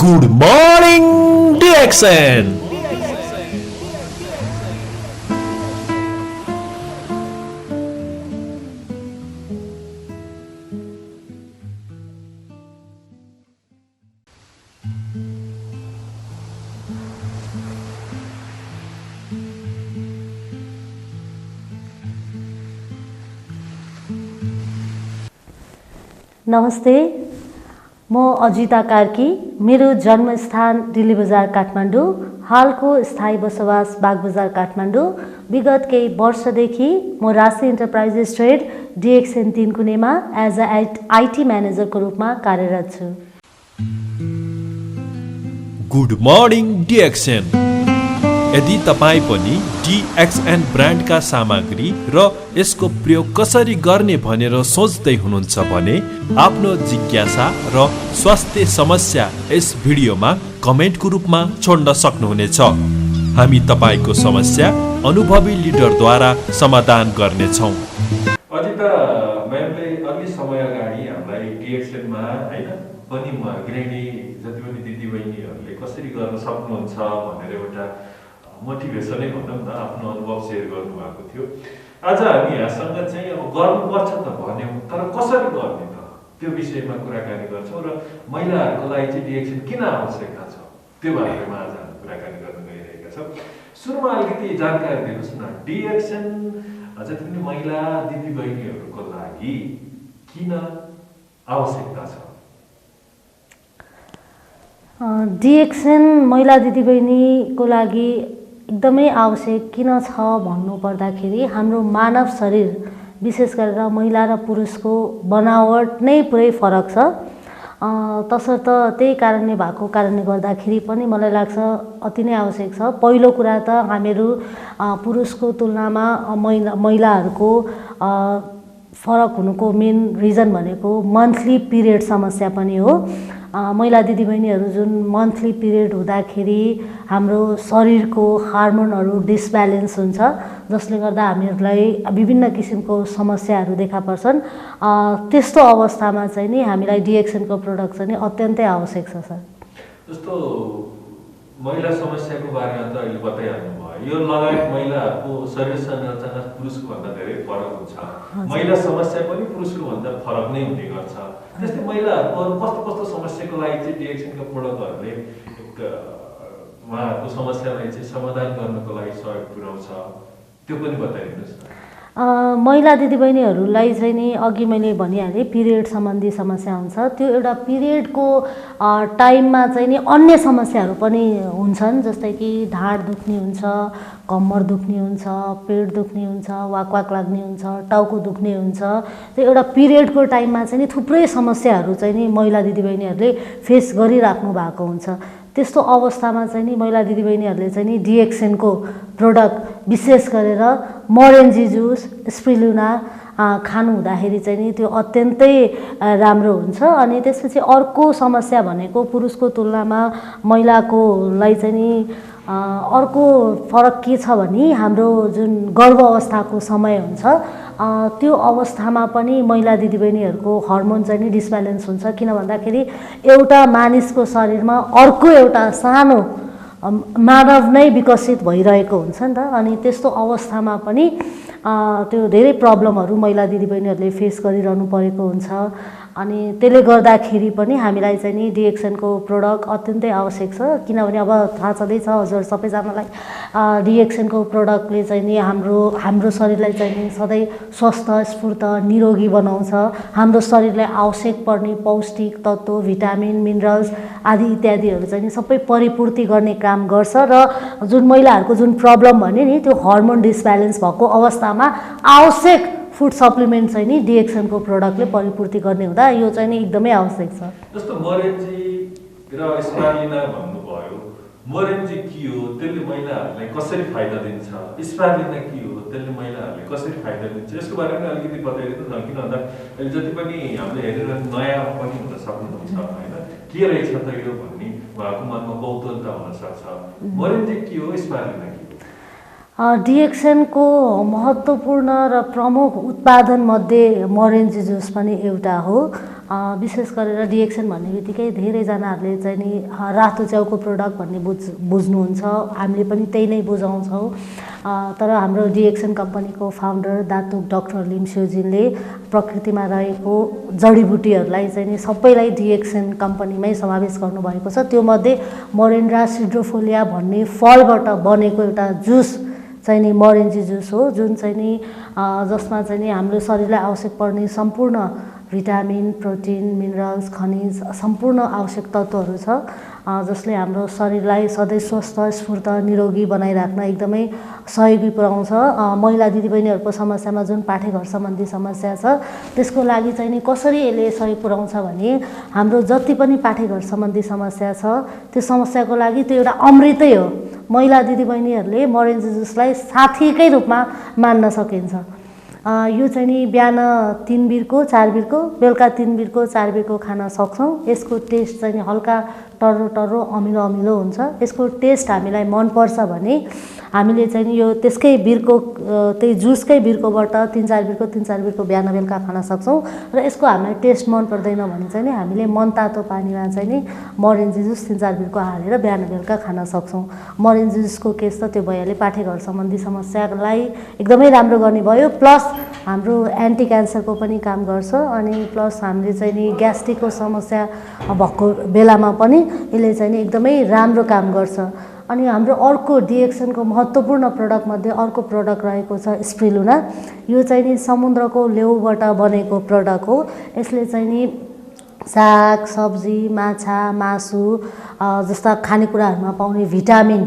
Good morning, DXN. नमस्ते, म अजिता कार्की। मेरो जन्मस्थान दिल्ली बजार काठमाडौँ, हालको स्थायी बसोबास बागबजार काठमाडौँ। विगत केही वर्षदेखि म राशि एन्टरप्राइजेस ट्रेड DXN 3 कुनेमा एज अ IT म्यानेजरको रूपमा कार्यरत छु। Good morning DXN। यदि तपाईँ पनि DXN ब्रान्डका सामग्री र यसको प्रयोग कसरी गर्ने भनेर सोच्दै हुनुहुन्छ भने आफ्नो जिज्ञासा र स्वास्थ्य समस्या यस भिडियोमा कमेन्टको रूपमा छोड्न सक्नुहुनेछ। हामी तपाईँको समस्या अनुभवी लिडरद्वारा समाधान गर्नेछौँ। अजिता म्यामले अघि समय अगाडि हामीलाई DXN-मा हैन पनि गृहिणी जति पनि दिदीबहिनीहरूले कसरी गर्न सक्नुहुन्छ भनेर एउटा मोटिभेसनै भनौँ न, आफ्नो अनुभव सेयर गर्नुभएको थियो। आज हामी यहाँसँग चाहिँ अब गर्नुपर्छ त भन्यौँ, तर कसरी गर्ने त त्यो विषयमा कुराकानी गर्छौँ र महिलाहरूको लागि चाहिँ DXN किन आवश्यकता छ त्यो बारेमा आज हामी कुराकानी गर्न गइरहेका छौँ। सुरुमा अलिकति जानकारी दिनुहोस् न, DXN जति पनि महिला दिदीबहिनीहरूको लागि किन आवश्यकता छ? DXN महिला दिदीबहिनीको लागि एकदमै आवश्यक किन छ भन्नु पर्दाखेरि हाम्रो मानव शरीर विशेष गरेर महिला र पुरुषको बनावट नै पुरै फरक छ। तसर्थ त्यही कारणले भएको कारणले गर्दाखेरि पनि मलाई लाग्छ अति नै आवश्यक छ। पहिलो कुरा त हामीहरू पुरुषको तुलनामा महिलाहरूको फरक हुनुको मेन रिजन भनेको मन्थली पिरियड समस्या पनि हो। महिला दिदीबहिनीहरू जुन मन्थली पिरियड हुँदाखेरि हाम्रो शरीरको हार्मोनहरू डिसब्यालेन्स हुन्छ, जसले गर्दा हामीहरूलाई विभिन्न किसिमको समस्याहरू देखा पर्छन्। त्यस्तो अवस्थामा चाहिँ नि हामीलाई DXN को प्रोडक्ट चाहिँ अत्यन्तै आवश्यक छ सर। जस्तो महिला समस्याको बारेमा त अहिले बताइहाल्नु भयो, यो लगायत महिलाहरूको शरीर संरचना पुरुषको भन्दा धेरै फरक हुन्छ। महिला समस्या पनि पुरुषको भन्दा फरक नै हुने गर्छ। त्यस्तै महिलाहरूको अरू कस्तो कस्तो समस्याको लागि चाहिँ DXN का प्रोडक्टहरूले उहाँहरूको समस्यालाई चाहिँ समाधान गर्नको लागि सहयोग पुर्याउँछ त्यो पनि बताइदिनुहोस् न। महिला दिदीबहिनीहरूलाई चाहिँ नि अघि मैले भनिहालेँ पिरियड सम्बन्धी समस्या हुन्छ। त्यो एउटा पिरियडको टाइममा चाहिँ नि अन्य समस्याहरू पनि हुन्छन्, जस्तै कि ढाड दुख्ने हुन्छ, कम्मर दुख्ने हुन्छ, पेट दुख्ने हुन्छ, वाक लाग्ने हुन्छ, टाउको दुख्ने हुन्छ। त्यो एउटा पिरियडको टाइममा चाहिँ नि थुप्रै समस्याहरू चाहिँ नि महिला दिदीबहिनीहरूले फेस गरिराख्नु भएको हुन्छ। त्यस्तो अवस्थामा चाहिँ नि महिला दिदीबहिनीहरूले चाहिँ नि DXN को प्रोडक्ट विशेष गरेर मोरिन्जी जुस, स्पिरुलिना खानु हुँदाखेरि चाहिँ नि त्यो अत्यन्तै राम्रो हुन्छ। अनि त्यसपछि अर्को समस्या भनेको पुरुषको तुलनामा महिलाकोलाई चाहिँ नि अर्को फरक के छ भने हाम्रो जुन गर्भ अवस्थाको समय हुन्छ त्यो अवस्थामा पनि महिला दिदीबहिनीहरूको हर्मोन चाहिँ नि डिसब्यालेन्स हुन्छ। किन भन्दाखेरि एउटा मानिसको शरीरमा अर्को एउटा सानो मानव नै विकसित भइरहेको हुन्छ नि त। अनि त्यस्तो अवस्थामा पनि त्यो धेरै प्रब्लमहरू महिला दिदीबहिनीहरूले फेस गरिरहनु परेको हुन्छ। अनि त्यसले गर्दाखेरि पनि हामीलाई चाहिँ नि DXN को प्रोडक्ट अत्यन्तै आवश्यक छ। किनभने अब थाहा छँदैछ हजुर सबैजनालाई DXN को प्रोडक्टले चाहिँ नि हाम्रो शरीरलाई चाहिँ नि सधैँ स्वस्थ स्फूर्त निरोगी बनाउँछ। हाम्रो शरीरलाई आवश्यक पर्ने पौष्टिक तत्त्व, भिटामिन, मिनरल्स आदि इत्यादिहरू चाहिँ नि सबै परिपूर्ति गर्ने काम गर्छ। र जुन महिलाहरूको जुन प्रब्लम भने नि त्यो हर्मोन डिसब्यालेन्स भएको अवस्थामा आवश्यक फुड सप्लिमेन्ट चाहिँ नि DXN को प्रोडक्टले परिपूर्ति गर्ने हुँदा यो चाहिँ नि एकदमै आवश्यक छ। जस्तो मोरिन्जी र स्पिरुलिना भन्नुभयो, मोरिन्जी के हो, त्यसले महिलाहरूलाई कसरी फाइदा दिन्छ, स्पिरुलिना के हो, त्यसले महिलाहरूलाई कसरी फाइदा दिन्छ, यसको बारेमा अलिकति बताइदिनु न। किन भन्दा अहिले जति पनि हामीले हेरेर नयाँ पनि हुन सक्नुहुन्छ होइन, के रहेछ त यो भन्ने उहाँको मनमा कौतूहलता हुनसक्छ। मोरिन्जी के हो, स्पिरुलिना के हो? DXN को महत्त्वपूर्ण र प्रमुख उत्पादन मध्ये मोरिन्जी जुस पनि एउटा हो। विशेष गरेर DXN भन्ने बित्तिकै धेरैजनाहरूले चाहिँ नि रातो च्याउको प्रडक्ट भन्ने बुझ्नुहुन्छ, हामीले पनि त्यही नै बुझाउँछौँ। तर हाम्रो DXN कम्पनीको फाउन्डर दातुक डाक्टर लिम्स्योजीले प्रकृतिमा रहेको जडीबुटीहरूलाई चाहिँ नि सबैलाई DXN कम्पनीमै समावेश गर्नुभएको छ। त्योमध्ये मोरिन्ड्रा सिड्रोफोलिया भन्ने फलबाट बनेको एउटा जुस चाहिँ नि मोरिन्जी जुस हो, जुन चाहिँ नि जसमा चाहिँ नि हाम्रो शरीरलाई आवश्यक पर्ने सम्पूर्ण भिटामिन, प्रोटिन, मिनरल्स, खनिज सम्पूर्ण आवश्यक तत्त्वहरू छ, जसले हाम्रो शरीरलाई सधैँ स्वस्थ, स्फूर्त, निरोगी बनाइराख्न एकदमै सहयोगी पुर्याउँछ। महिला दिदीबहिनीहरूको समस्यामा जुन पाठेघर सम्बन्धी समस्या छ त्यसको लागि चाहिँ नि कसरी यसले सहयोग पुर्याउँछ भने हाम्रो जति पनि पाठेघर सम्बन्धी समस्या छ त्यो समस्याको लागि त्यो एउटा अमृतै हो। महिला दिदीबहिनीहरूले मोरिन्जी जुसलाई साथीकै रूपमा मान्न सकिन्छ। यो चाहिँ नि बिहान 3 बिरको 4 बिरको, बेलुका 3 बिरको 4 बिरको खान सक्छौँ। यसको टेस्ट चाहिँ नि हल्का टर्रो टर्रो अमिलो अमिलो हुन्छ। यसको टेस्ट हामीलाई मनपर्छ भने हामीले चाहिँ नि यो त्यसकै बिरको त्यही जुसकै बिरकोबाट 3-4 बिरको बिहान बेलुका खान सक्छौँ। र यसको हामीलाई टेस्ट मन पर्दैन भने चाहिँ नि हामीले मनतातो पानीमा चाहिँ नि मोरिन्जी जुस 3-4 बिरको हालेर बिहान बेलुका खान सक्छौँ। मोरिन्जी जुसको केस त त्यो भइहाल्यो, पाठेघर सम्बन्धी समस्यालाई एकदमै राम्रो गर्ने भयो, प्लस हाम्रो एन्टी क्यान्सरको पनि काम गर्छ, अनि प्लस हामीले चाहिँ नि ग्यास्ट्रिकको समस्या भएको बेलामा पनि यसले चाहिँ नि एकदमै राम्रो काम गर्छ। अनि हाम्रो अर्को DXN को महत्त्वपूर्ण प्रडक्ट मध्ये अर्को प्रडक्ट रहेको छ स्प्रिलुना। यो चाहिँ नि समुद्रको लेउबाट बनेको प्रडक्ट हो। यसले चाहिँ नि साग, सब्जी, माछा, मासु जस्ता खानेकुराहरूमा पाउने भिटामिन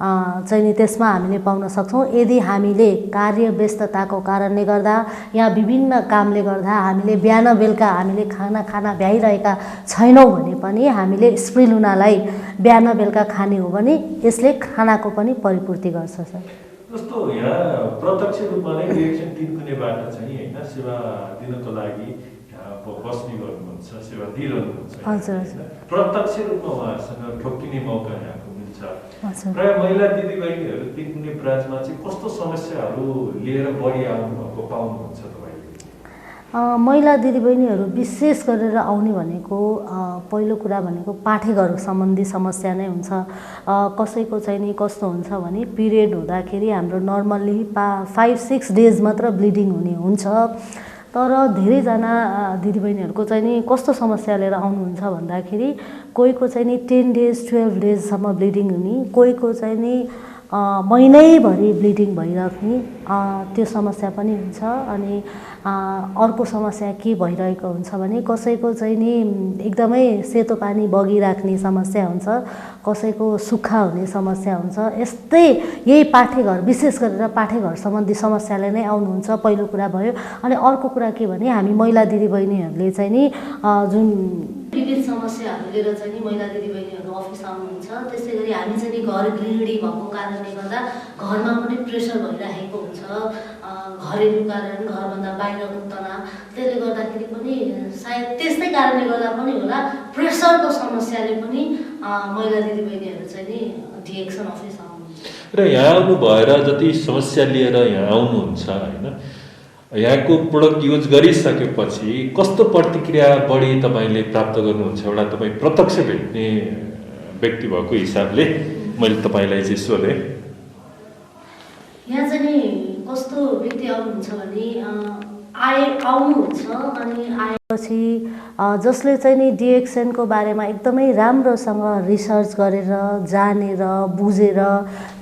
चाहिँ नि त्यसमा हामीले पाउन सक्छौँ। यदि हामीले कार्य व्यस्तताको कारणले गर्दा या विभिन्न कामले गर्दा हामीले बिहान बेलुका हामीले खाना भ्याइरहेका छैनौँ भने पनि हामीले स्प्रिलुनालाई बिहान बेलुका खाने हो भने यसले खानाको पनि परिपूर्ति गर्छ सर। जस्तो यहाँ प्रत्यक्ष रूपमा नै DXN 3 कुनेबाट चाहिँ हैन सेवा दिनको लागि बस्ने गर्नुहुन्छ, सेवा दिइरहनुहुन्छ। हजुर, प्रत्यक्ष रूपमा उहाँसँग ठोक्किने मौका यहाँको मिल्छ। प्राय महिला दिदीबहिनीहरू 3 कुने ब्रान्चमा चाहिँ कस्तो समस्याहरू लिएर बढी आउनु भएको पाउनुहुन्छ तपाईले? महिला दिदीबहिनीहरू विशेष गरेर आउने भनेको पहिलो कुरा भनेको पाठेघर सम्बन्धी समस्या नै हुन्छ। कसैको चाहिँ नि कस्तो हुन्छ भने पिरियड हुँदाखेरि हाम्रो नर्मल्ली 5-6 डेज मात्र ब्लिडिङ हुने हुन्छ। तर धेरैजना दिदीबहिनीहरूको चाहिँ नि कस्तो समस्या लिएर आउनुहुन्छ भन्दाखेरि कोहीको चाहिँ नि 10 डेज 12 डेजसम्म ब्लिडिङ हुने, कोहीको चाहिँ नि महिनैभरि ब्लिडिङ भइराख्ने त्यो समस्या पनि हुन्छ। अनि अर्को समस्या के भइरहेको हुन्छ भने कसैको चाहिँ नि एकदमै सेतो पानी बगिराख्ने समस्या हुन्छ, कसैको सुक्खा हुने समस्या हुन्छ। यस्तै यही पाठेघर विशेष गरेर पाठेघर सम्बन्धी समस्याले नै आउनुहुन्छ, पहिलो कुरा भयो। अनि अर्को कुरा के भने हामी महिला दिदीबहिनीहरूले चाहिँ नि जुन विविध समस्याहरू लिएर चाहिँ नि महिला दिदीबहिनीहरू अफिस आउनुहुन्छ, त्यसै गरी हामी चाहिँ नि घर गृहिणी भएको कारणले गर्दा घरमा पनि प्रेसर भइरहेको हुन्छ, घरेलु कारण, घरभन्दा बाहिरको तनाव, त्यसले गर्दाखेरि पनि सायद त्यस्तै कारणले गर्दा पनि होला प्रेसरको समस्याले पनि महिला दिदीबहिनीहरू चाहिँ नि DXN अफिस आउनुहुन्छ। र यहाँ आउनु भएर जति समस्या लिएर यहाँ आउनुहुन्छ हैन, यहाँको प्रोडक्ट युज गरिसकेपछि कस्तो प्रतिक्रिया बढी तपाईले प्राप्त गर्नुहुन्छ? एउटा तपाई प्रत्यक्ष भेट्ने व्यक्ति भएको हिसाबले मैले तपाईलाई चाहिँ सोधेँ। यहाँ चाहिँ नि कस्तो व्यक्ति आउनुहुन्छ भने आउनुहुन्छ अनि आएपछि जसले चाहिँ नि DXN को बारेमा एकदमै राम्रोसँग रिसर्च गरेर जानेर बुझेर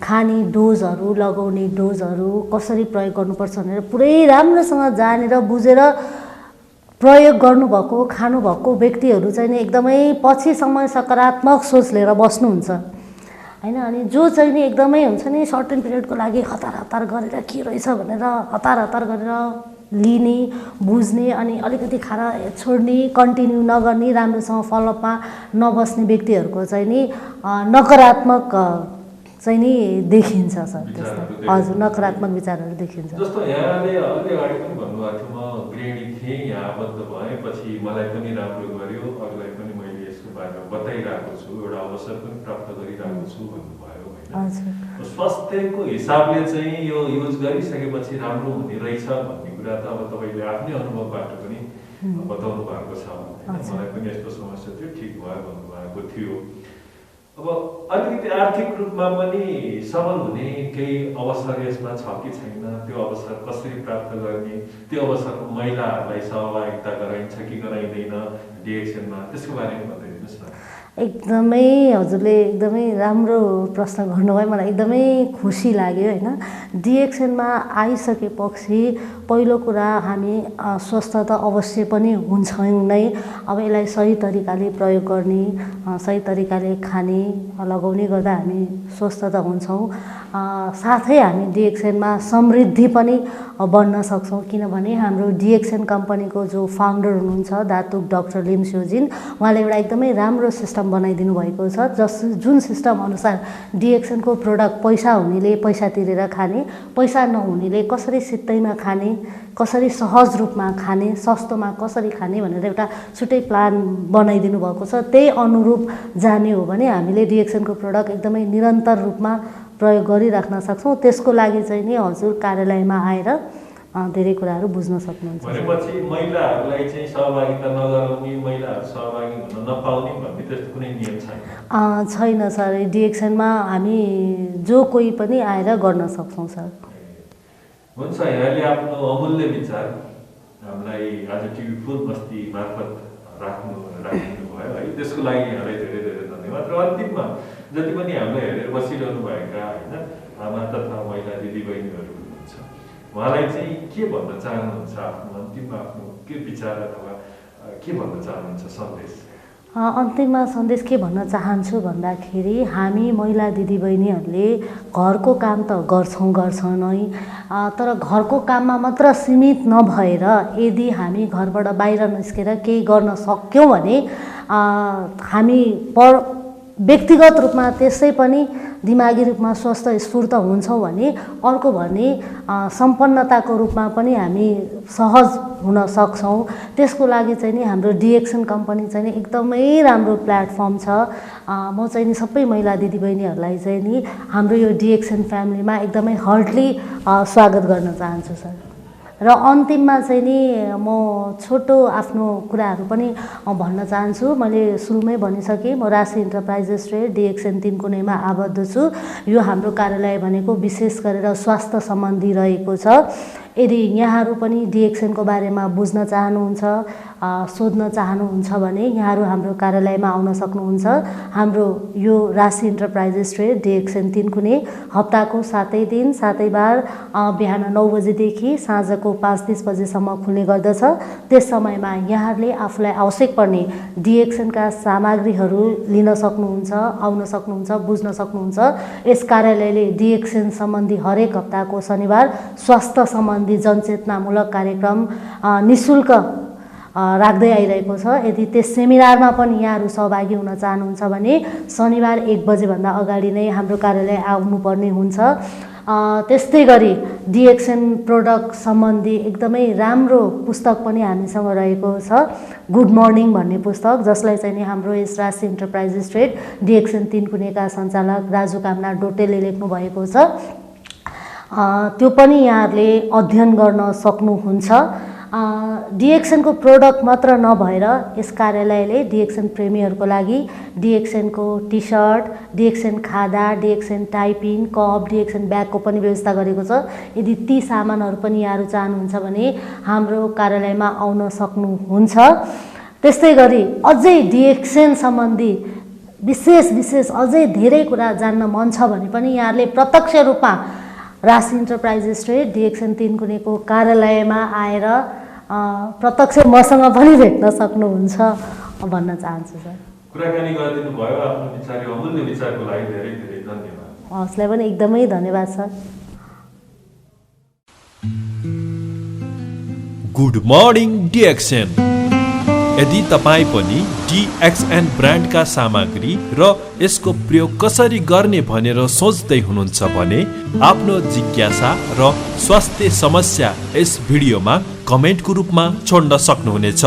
खाने डोजहरू, लगाउने डोजहरू कसरी प्रयोग गर्नुपर्छ भनेर पुरै राम्रोसँग जानेर बुझेर प्रयोग गर्नुभएको खानुभएको व्यक्तिहरू चाहिँ नि एकदमै पछिसम्म सकारात्मक सोच लिएर बस्नुहुन्छ हैन। अनि जो चाहिँ नि एकदमै हुन्छ नि सर्टेन पिरियडको लागि हतार गरेर के रहेछ भनेर हतार गरेर लिने, बुझ्ने अनि अलिकति खाना छोड्ने, कन्टिन्यू नगर्ने, राम्रोसँग फलोअपमा नबस्ने व्यक्तिहरूको चाहिँ नि नकारात्मक चाहिँ नि देखिन्छ सर। त्यस्तो हजुर नकारात्मक विचारहरू देखिन्छ। जस्तो यहाँले अलि अगाडि पनि भन्नुभएको थियो म गृहिणी थिएँ, यहाँ आबद्ध भएपछि मलाई पनि राम्रो गर्यो, अरूलाई पनि मैले यसको बारेमा बताइरहेको छु, एउटा अवसर पनि प्राप्त गरिरहेको छु भन्नुभयो हैन। स्वास्थ्यको हिसाबले चाहिँ यो युज गरिसकेपछि राम्रो हुने रहेछ भन्ने कुरा त अब तपाईले आफ्नै अनुभवबाट पनि बताउनु भएको छ। मलाई पनि यस्तो समस्या थियो, ठिक भयो भन्नुभएको थियो। अब अलिकति आर्थिक रूपमा पनि सबल हुने केही अवसर यसमा छ कि छैन? त्यो अवसर कसरी प्राप्त गर्ने? त्यो अवसरमा महिलाहरूलाई सहभागिता गराइन्छ कि गराइँदैन DXNमा? त्यसको बारेमा बताइदिनुहोस् न। एकदमै हजुरले एकदमै राम्रो प्रश्न गर्नुभयो, मलाई एकदमै खुसी लाग्यो होइन। DXNमा आइसकेपछि पहिलो कुरा हामी स्वस्थ त अवश्य पनि हुन्छौँ नै। अब यसलाई सही तरिकाले प्रयोग गर्ने, सही तरिकाले खाने, लगाउने गर्दा हामी स्वस्थ त हुन्छौँ। साथै हामी DXNमा समृद्धि पनि बन्न सक्छौँ, किनभने हाम्रो DXN कम्पनीको जो फाउन्डर हुनुहुन्छ दातुक डाक्टर लिम्स्योजिन, उहाँले एउटा एकदमै राम्रो सिस्टम बनाइदिनु भएको छ। जुन सिस्टम अनुसार DXN को प्रोडक्ट पैसा हुनेले पैसा तिरेर खाने, पैसा नहुनेले कसरी सित्तैमा खाने, कसरी सहज रूपमा खाने, सस्तोमा कसरी खाने भनेर एउटा छुट्टै प्लान बनाइदिनु भएको छ। त्यही अनुरूप जाने हो भने हामीले DXN को प्रोडक्ट एकदमै निरन्तर रूपमा प्रयोग गरिराख्न सक्छौँ। त्यसको लागि चाहिँ नि हजुर कार्यालयमा आएर धेरै कुराहरू बुझ्न सक्नुहुन्छ। भनेपछि महिलाहरूलाई चाहिँ सहभागिता नगराउने, महिलाहरू सहभागी हुन नपाउने भन्ने त्यस्तो कुनै नियम छैन? छैन सर। DXNमा हामी जो कोही पनि आएर गर्न सक्छौँ सर। हुन्छ, यहाँले आफ्नो अमूल्य विचार हामीलाई आज टिभी फुल मस्ती मार्फत राखिदिनु भयो है, त्यसको लागि यहाँलाई धेरै धेरै धन्यवाद। र अन्तिममा जति पनि हामीलाई हेरेर बसिरहनु भएका होइन आमा तथा महिला दिदीबहिनीहरू हुनुहुन्छ, उहाँलाई चाहिँ के भन्न चाहनुहुन्छ? आफ्नो अन्तिममा आफ्नो के विचार अथवा के भन्न चाहनुहुन्छ सन्देश? अन्तिममा सन्देश के भन्न चाहन्छु भन्दाखेरि हामी महिला दिदीबहिनीहरूले घरको काम त गर्छौँ नै, तर घरको काममा मात्र सीमित नभएर यदि हामी घरबाट बाहिर निस्केर केही गर्न सक्यौँ भने हामी व्यक्तिगत रूपमा त्यसै पनि दिमागी रूपमा स्वस्थ स्फूर्त हुन्छौँ भने अर्को भने सम्पन्नताको रूपमा पनि हामी सहज हुन सक्छौँ। त्यसको लागि चाहिँ नि हाम्रो DXN कम्पनी चाहिँ नि एकदमै राम्रो प्लेटफर्म छ। म चाहिँ नि सबै महिला दिदीबहिनीहरूलाई चाहिँ नि हाम्रो यो DXN फ्यामिलीमा एकदमै हार्डली स्वागत गर्न चाहन्छु सर। र अन्तिममा चाहिँ नि म छोटो आफ्नो कुराहरू पनि भन्न चाहन्छु। मैले सुरुमै भनिसकेँ, म राशि इन्टरप्राइजेस ट्रेड DXN 3 कुनैमा आबद्ध छु। यो हाम्रो कार्यालय भनेको विशेष गरेर स्वास्थ्य सम्बन्धी रहेको छ। यदि यहाँहरू पनि DXN को बारेमा बुझ्न चाहनुहुन्छ, सोध्न चाहनुहुन्छ भने यहाँहरू हाम्रो कार्यालयमा आउन सक्नुहुन्छ। हाम्रो यो राशि इन्टरप्राइजेस ट्रेड DXN 3 कुनै हप्ताको 7 दिन 7 बार बिहान 9 बजेदेखि साँझको 5:30 बजेसम्म खुल्ने गर्दछ। त्यस समयमा यहाँहरूले आफूलाई आवश्यक पर्ने DXN का सामग्रीहरू लिन सक्नुहुन्छ, आउन सक्नुहुन्छ, बुझ्न सक्नुहुन्छ। यस कार्यालयले DXN सम्बन्धी हरेक हप्ताको शनिबार स्वास्थ्य सम्बन्धी जनचेतनामूलक कार्यक्रम निःशुल्क राख्दै आइरहेको छ। यदि त्यस सेमिनारमा पनि यहाँहरू सहभागी हुन चाहनुहुन्छ भने शनिबार 1 बजेभन्दा अगाडि नै हाम्रो कार्यालय आउनुपर्ने हुन्छ। त्यस्तै गरी DXN प्रोडक्ट सम्बन्धी एकदमै राम्रो पुस्तक पनि हामीसँग रहेको छ, गुड मर्निङ भन्ने पुस्तक, जसलाई चाहिँ नि हाम्रो यस राशि इन्टरप्राइजेस ट्रेड DXN 3 कुनैका सञ्चालक राजु कामना डोटेले लेख्नु भएको छ। त्यो पनि यहाँहरूले अध्ययन गर्न सक्नुहुन्छ। DXN को प्रोडक्ट मात्र नभएर यस कार्यालयले DXN प्रेमीहरूको लागि DXN को टी सर्ट, DXN खादा, DXN टाइपिन कप, DXN ब्यागको पनि व्यवस्था गरेको छ। यदि ती सामानहरू पनि यहाँहरू चाहनुहुन्छ भने हाम्रो कार्यालयमा आउन सक्नुहुन्छ। त्यस्तै गरी अझै DXN सम्बन्धी विशेष अझै धेरै कुरा जान्न मन छ भने पनि यहाँहरूले प्रत्यक्ष रूपमा राशि इन्टरप्राइजेस ट्रेड DXN 3 कुनैको कार्यालयमा आएर प्रत्यक्ष मसँग पनि भेट्न सक्नुहुन्छ भन्न चाहन्छु सर। कुराकानी गरिदिनु भयो, आफ्नो विचार, अमूल्य विचारको लागि धेरै धेरै धन्यवाद। हजुरलाई पनि एकदमै धन्यवाद सर। Good morning DXN। यदि तपाईँ पनि DXN ब्रान्डका सामग्री र यसको प्रयोग कसरी गर्ने भनेर सोच्दै हुनुहुन्छ भने आफ्नो जिज्ञासा र स्वास्थ्य समस्या यस भिडियोमा कमेन्टको रूपमा छोड्न सक्नुहुनेछ।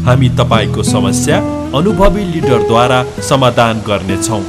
हामी तपाईँको समस्या अनुभवी लिडरद्वारा समाधान गर्नेछौँ।